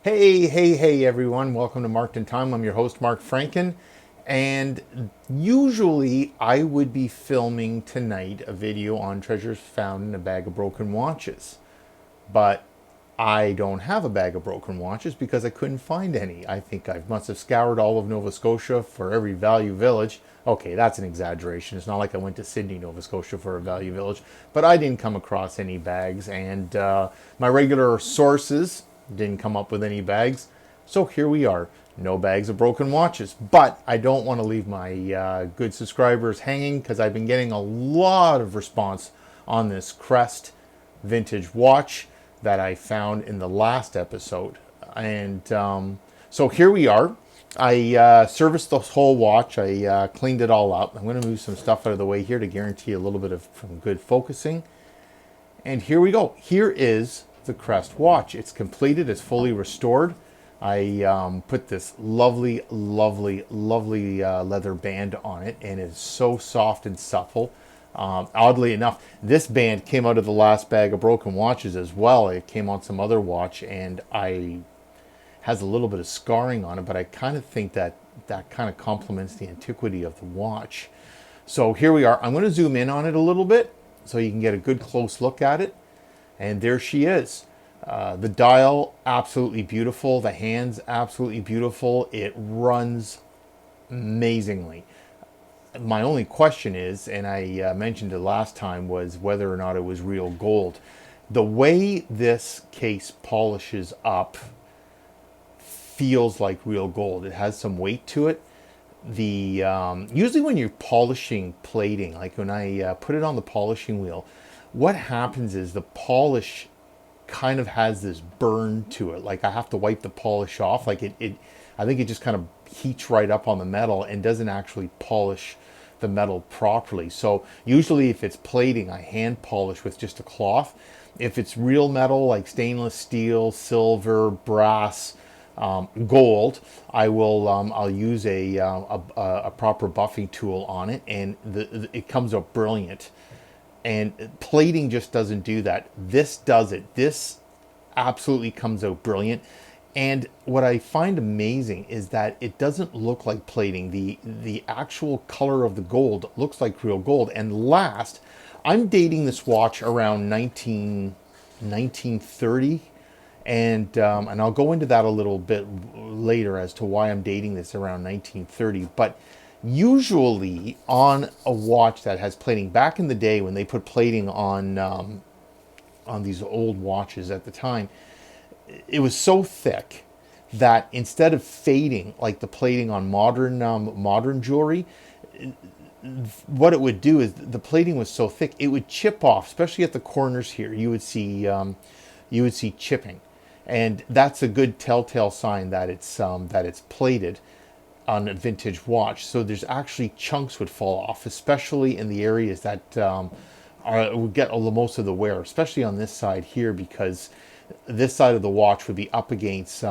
Hey everyone, welcome to Marked in Time. I'm your host, Mark Franken, and usually I would be filming tonight a video on treasures found in a bag of broken watches. But I don't have a bag of broken watches because I couldn't find any. I think I must have scoured all of Nova Scotia for every value village. Okay, that's an exaggeration. It's not like I went to Sydney, Nova Scotia for a value village, but I didn't come across any bags, and my regular sources didn't come up with any bags. So here we are, no bags of broken watches. But I don't want to leave my good subscribers hanging because I've been getting a lot of response on this Crest vintage watch that I found in the last episode. And so here we are. I serviced the whole watch. I cleaned it all up. I'm going to move some stuff out of the way here to guarantee a little bit of some good focusing. And here we go. Here is the Crest watch. It's completed. It's fully restored. I put this lovely leather band on it, and it's so soft and supple. Oddly enough, this band came out of the last bag of broken watches as well. It came on some other watch, and I has a little bit of scarring on it, but I kind of think that that kind of complements the antiquity of the watch. So here we are. I'm going to zoom in on it a little bit so you can get a good close look at it. And there she is. The dial, absolutely beautiful. The hands, absolutely beautiful. It runs amazingly. My only question is, and I mentioned it last time, was whether or not it was real gold. The way this case polishes up feels like real gold. It has some weight to it. The usually when you're polishing plating, like when I put it on the polishing wheel, what happens is the polish kind of has this burn to it. Like I have to wipe the polish off. Like I think it just kind of heats right up on the metal and doesn't actually polish the metal properly. So usually if it's plating, I hand polish with just a cloth. If it's real metal like stainless steel, silver, brass, gold, I'll use a proper buffing tool on it, and it comes out brilliant. And plating just doesn't do that. This does it. This absolutely comes out brilliant. And what I find amazing is that it doesn't look like plating. The actual color of the gold looks like real gold. And last, I'm dating this watch around 1930. And I'll go into that a little bit later as to why I'm dating this around 1930. But usually on a watch that has plating, back in the day when they put plating on these old watches at the time, it was so thick that instead of fading like the plating on modern jewelry, what it would do is the plating was so thick it would chip off, especially at the corners here. You would see chipping, and that's a good telltale sign that it's plated on a vintage watch. So there's actually chunks would fall off, especially in the areas that would get most of the wear, especially on this side here, because this side of the watch would be up against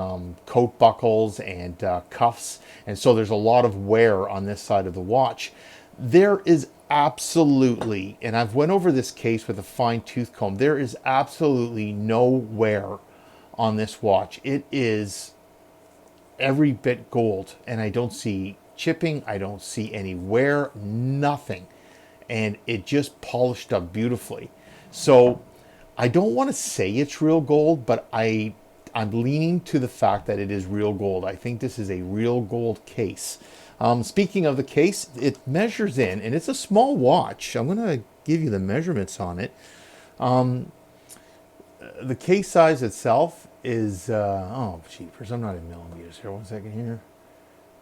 coat buckles and cuffs, and so there's a lot of wear on this side of the watch. There is absolutely, and I've went over this case with a fine tooth comb, there is absolutely no wear on this watch. It is every bit gold, and I don't see chipping, I don't see any wear, nothing. And it just polished up beautifully. So I don't want to say it's real gold, but I'm leaning to the fact that it is real gold. I think this is a real gold case. Speaking of the case, it measures in, and it's a small watch. I'm going to give you the measurements on it. The case size itself is, oh, jeepers, I'm not in millimeters here. 1 second here.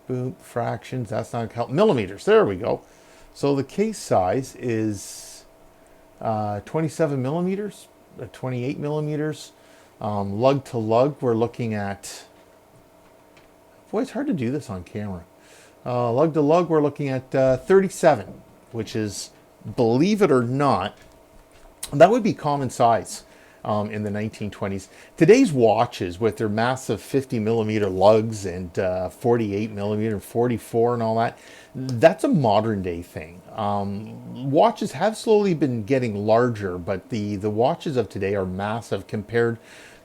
Boom, fractions, that's not count. Millimeters, there we go. So the case size is 27 millimeters, 28 millimeters. Lug to lug, we're looking at, boy, it's hard to do this on camera. Lug to lug, we're looking at 37, which is, believe it or not, that would be common size in the 1920s. Today's watches, with their massive 50 millimeter lugs and 48 millimeter, 44 and all that, that's a modern day thing. Watches have slowly been getting larger, but the watches of today are massive compared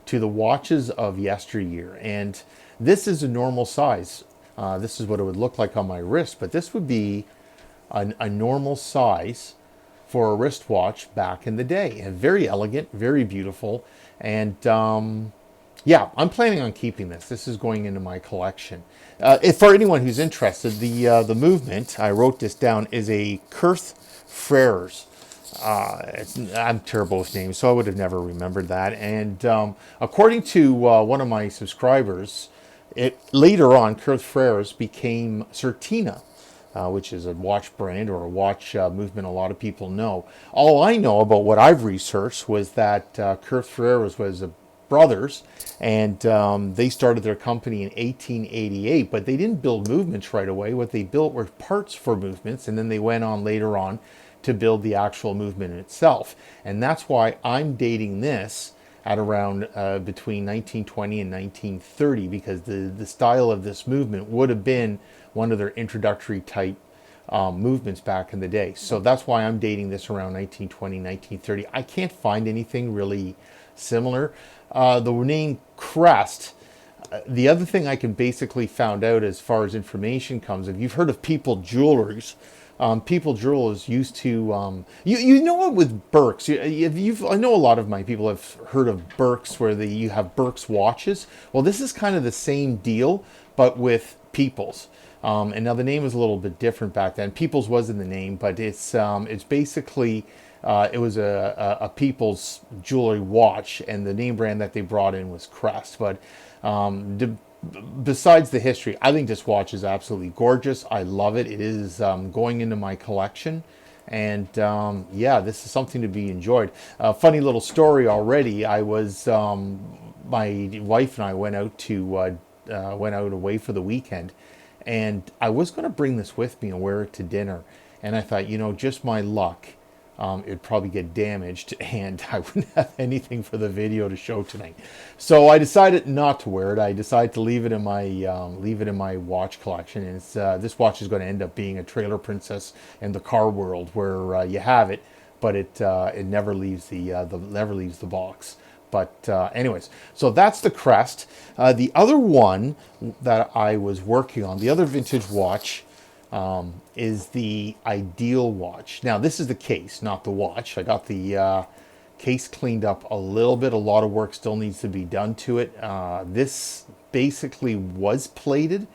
to the watches of yesteryear. And this is a normal size. This is what it would look like on my wrist, but this would be a normal size for a wristwatch back in the day. And very elegant, very beautiful. And yeah, I'm planning on keeping this. This is going into my collection. If for anyone who's interested, the movement, I wrote this down, is a Kurth Freres. I'm terrible with names, so I would have never remembered that. And according to one of my subscribers, it later on, Kurth Freres became Certina, which is a watch brand or a watch movement a lot of people know. All I know about what I've researched was that Kurth Freres was brothers, and they started their company in 1888, but they didn't build movements right away. What they built were parts for movements, and then they went on later on to build the actual movement itself. And that's why I'm dating this at around between 1920 and 1930, because the style of this movement would have been one of their introductory type movements back in the day. So that's why I'm dating this around 1920, 1930. I can't find anything really similar. The name Crest, the other thing I can basically found out as far as information comes, if you've heard of People Jewelers, People Jewelers used to, you know what, with Burks, I know a lot of my people have heard of Burks, where you have Burks watches. Well, this is kind of the same deal, but with People's. And now the name was a little bit different back then. People's was in the name, but it's basically, it was a People's jewelry watch, and the name brand that they brought in was Crest. But besides the history, I think this watch is absolutely gorgeous. I love it. It is going into my collection. And yeah, this is something to be enjoyed. Funny little story already. I was, my wife and I went out away for the weekend. And I was going to bring this with me and wear it to dinner. And I thought, just my luck, it'd probably get damaged and I wouldn't have anything for the video to show tonight. So I decided not to wear it. I decided to leave it in my watch collection. And it's, this watch is going to end up being a trailer princess in the car world, where you have it, but it never leaves the box. But anyways, so that's the Crest. The other one that I was working on, the other vintage watch, is the Ideal watch. Now, this is the case, not the watch. I got the case cleaned up a little bit. A lot of work still needs to be done to it. This basically was plated,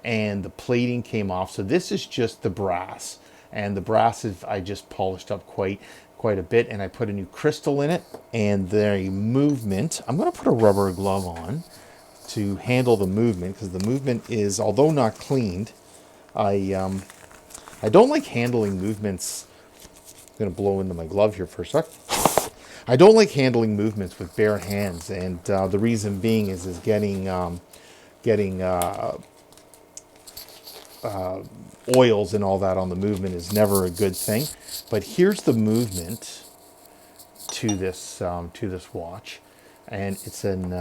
and the plating came off. So this is just the brass. And the brass is, I just polished up quite a bit, and I put a new crystal in it, and the movement, I'm going to put a rubber glove on to handle the movement, because the movement is, although not cleaned, I don't like handling movements. I'm going to blow into my glove here for a sec. I don't like handling movements with bare hands, and the reason being is getting oils and all that on the movement is never a good thing. But here's the movement to this watch, and it's an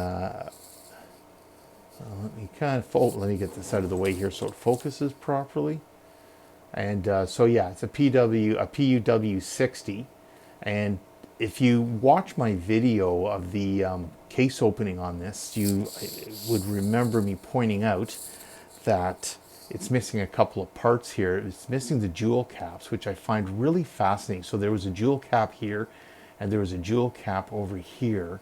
let me get this out of the way here so it focuses properly. And so yeah, it's a PUW 60, and if you watch my video of the case opening on this, you would remember me pointing out that it's missing a couple of parts here. It's missing the jewel caps, which I find really fascinating. So there was a jewel cap here, and there was a jewel cap over here.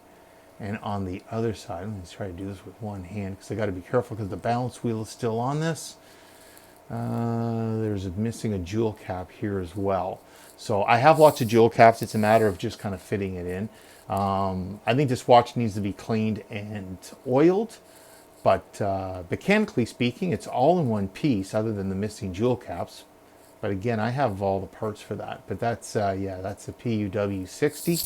And on the other side, let me try to do this with one hand, because I got to be careful because the balance wheel is still on this. There's missing a jewel cap here as well. So I have lots of jewel caps. It's a matter of just kind of fitting it in. I think this watch needs to be cleaned and oiled. But mechanically speaking, it's all in one piece, other than the missing jewel caps. But again, I have all the parts for that. But that's that's a PUW 60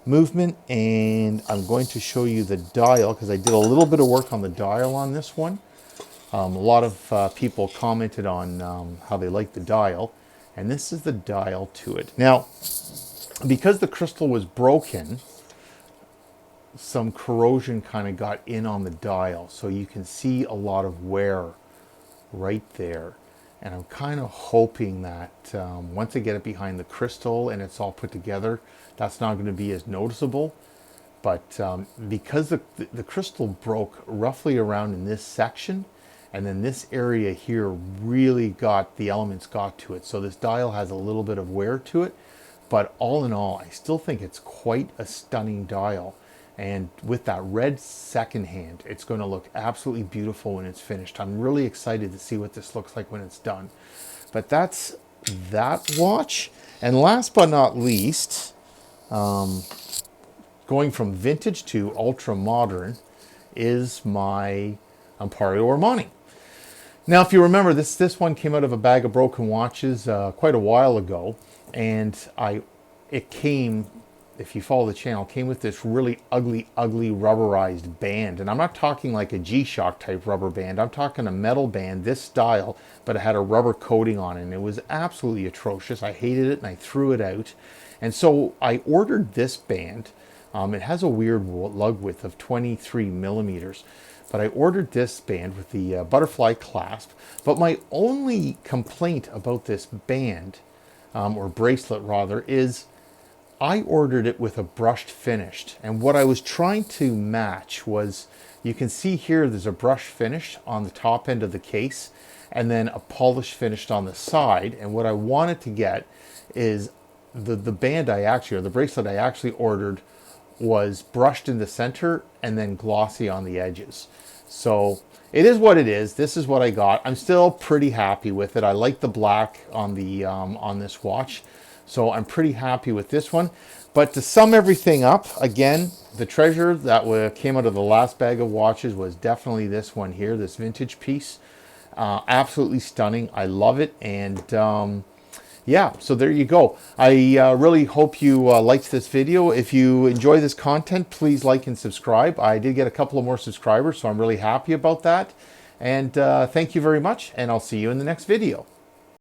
movement, and I'm going to show you the dial, because I did a little bit of work on the dial on this one. A lot of people commented on how they like the dial, and this is the dial to it. Now, because the crystal was broken, some corrosion kind of got in on the dial, so you can see a lot of wear right there. And I'm kind of hoping that once I get it behind the crystal and it's all put together, that's not going to be as noticeable. But because the crystal broke roughly around in this section, and then this area here really got, the elements got to it. So this dial has a little bit of wear to it, but all in all, I still think it's quite a stunning dial. And with that red second hand, it's going to look absolutely beautiful when it's finished. I'm really excited to see what this looks like when it's done. But that's that watch. And last but not least, going from vintage to ultra modern, is my Ampario Armani. Now, if you remember, this one came out of a bag of broken watches quite a while ago, and it came, if you follow the channel, came with this really ugly rubberized band. And I'm not talking like a G-Shock type rubber band. I'm talking a metal band, this style, but it had a rubber coating on it. And it was absolutely atrocious. I hated it and I threw it out. And so I ordered this band. It has a weird lug width of 23 millimeters. But I ordered this band with the butterfly clasp. But my only complaint about this band, or bracelet rather, is I ordered it with a brushed finish. And what I was trying to match was, you can see here there's a brush finish on the top end of the case, and then a polish finish on the side. And what I wanted to get is the band I actually, or the bracelet I actually ordered, was brushed in the center and then glossy on the edges. So it is what it is. This is what I got. I'm still pretty happy with it. I like the black on the on this watch, so I'm pretty happy with this one. But to sum everything up, again, the treasure that came out of the last bag of watches was definitely this one here, this vintage piece. Absolutely stunning. I love it. And yeah, so there you go. I really hope you liked this video. If you enjoy this content, please like and subscribe. I did get a couple of more subscribers, so I'm really happy about that. And thank you very much, and I'll see you in the next video.